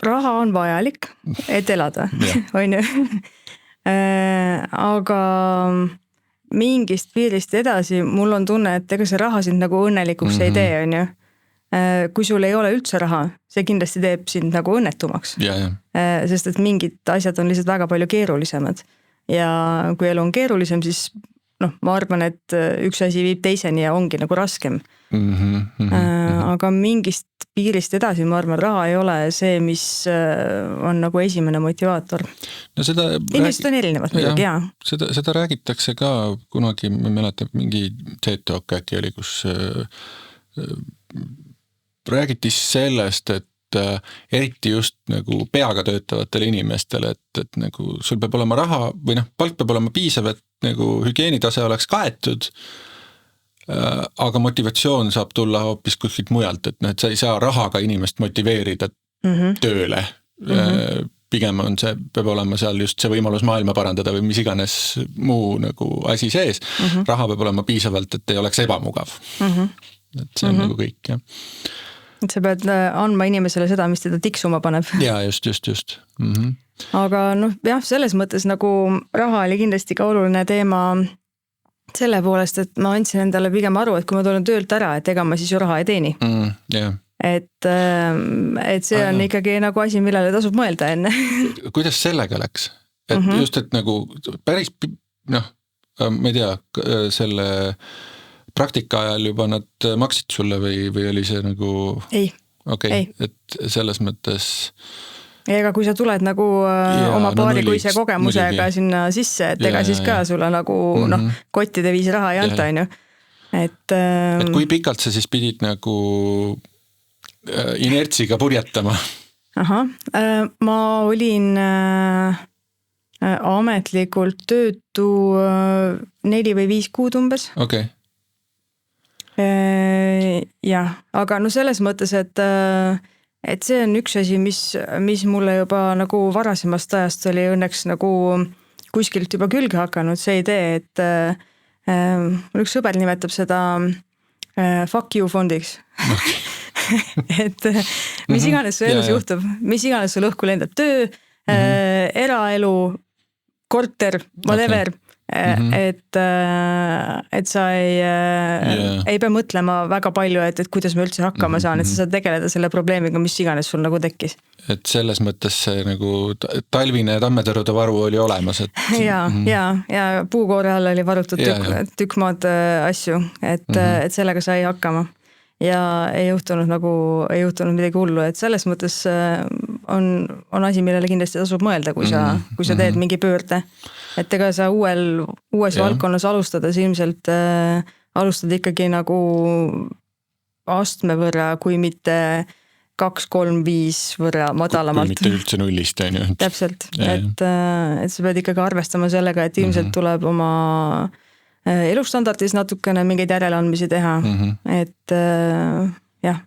raha on vajalik, et elada, on ju. Aga mingist piirist edasi mul on tunne, et ega see raha sind nagu õnnelikuks ei tee, on ju. Kui sul ei ole üldse raha, see kindlasti teeb sind nagu õnnetumaks. Sest et mingid asjad on lihtsalt väga palju keerulisemad. Ja kui elu on keerulisem, siis ma arvan, et üks asi viib teiseni ja ongi nagu raskem. Aga mingist piirist edasi, ma arvan, raha ei ole see, mis on nagu esimene motivaator. No inimesed on erinevad muidugi, jaa. Seda räägitakse ka kunagi, ma mäletan, mingi TED-talk äkki oli, kus räägiti sellest, et eriti just nagu peaga töötavatele inimestele, et nagu sul peab olema raha või palk peab olema piisav, et nagu hügieenitase oleks kaetud, aga motivatsioon saab tulla hoopis kuskilt mujalt, et sa ei saa rahaga inimest motiveerida tööle. Pigem on see, peab olema seal just see võimalus maailma parandada või mis iganes muu nagu asi sees. Raha peab olema piisavalt, et ei oleks ebamugav. Et see on nagu kõik, jah. Et sa pead andma inimesele seda, mis teda tiksuma paneb. Jaa, just. Aga jah, selles mõttes nagu raha oli kindlasti ka oluline teema selle poolest, et ma andsin endale pigem aru, et kui ma tulen töölt ära, et ega ma siis ju raha ei teeni. Et see on ikkagi nagu asi, millele tasub mõelda enne. Kuidas sellega läks? Et just, et nagu päris, ma ei tea, selle praktika ajal juba nad maksid sulle või oli see nagu... Ei. Okei, et selles mõttes... Ega kui sa tuled nagu oma paarikuise kogemusega sinna sisse, et ega siis ka sulle nagu kottide viisi raha ei anta, on ju. Et kui pikalt sa siis pidid nagu inertsiga purjetama? Ma olin ametlikult töötu 4 või 5 kuud umbes. Okei. Jah, aga selles mõttes, et see on üks asi, mis mulle juba nagu varasemast ajast oli õnneks nagu kuskilt juba külge hakanud see idee, et mul üks sõber nimetab seda fuck you fondiks. Et mis iganes su elus juhtub, mis iganes sul õhku lendab töö, eraelu, korter, whatever, et sa ei pea mõtlema väga palju, et kuidas ma üldse hakkama saan, et sa saad tegeleda selle probleemiga, mis iganes sul nagu tekkis. Et selles mõttes see nagu talvine tammetõrude varu oli olemas. Ja puukoore all oli varutud tükk maad asju, et sellega sai hakkama. Ja ei juhtunud midagi hullu, et selles mõttes on asi, millele kindlasti tasub mõelda, kui sa teed mingi pöörde. Et ega sa uues valdkonnas alustades ilmselt alustad ikkagi nagu astme võrra, kui mitte 2, 3, 5 võrra madalamalt. Kui mitte üldse nullist, on ju. Täpselt, et sa pead ikkagi arvestama sellega, et ilmselt tuleb oma elustandardis natukene mingeid järeleandmisi teha, et jah,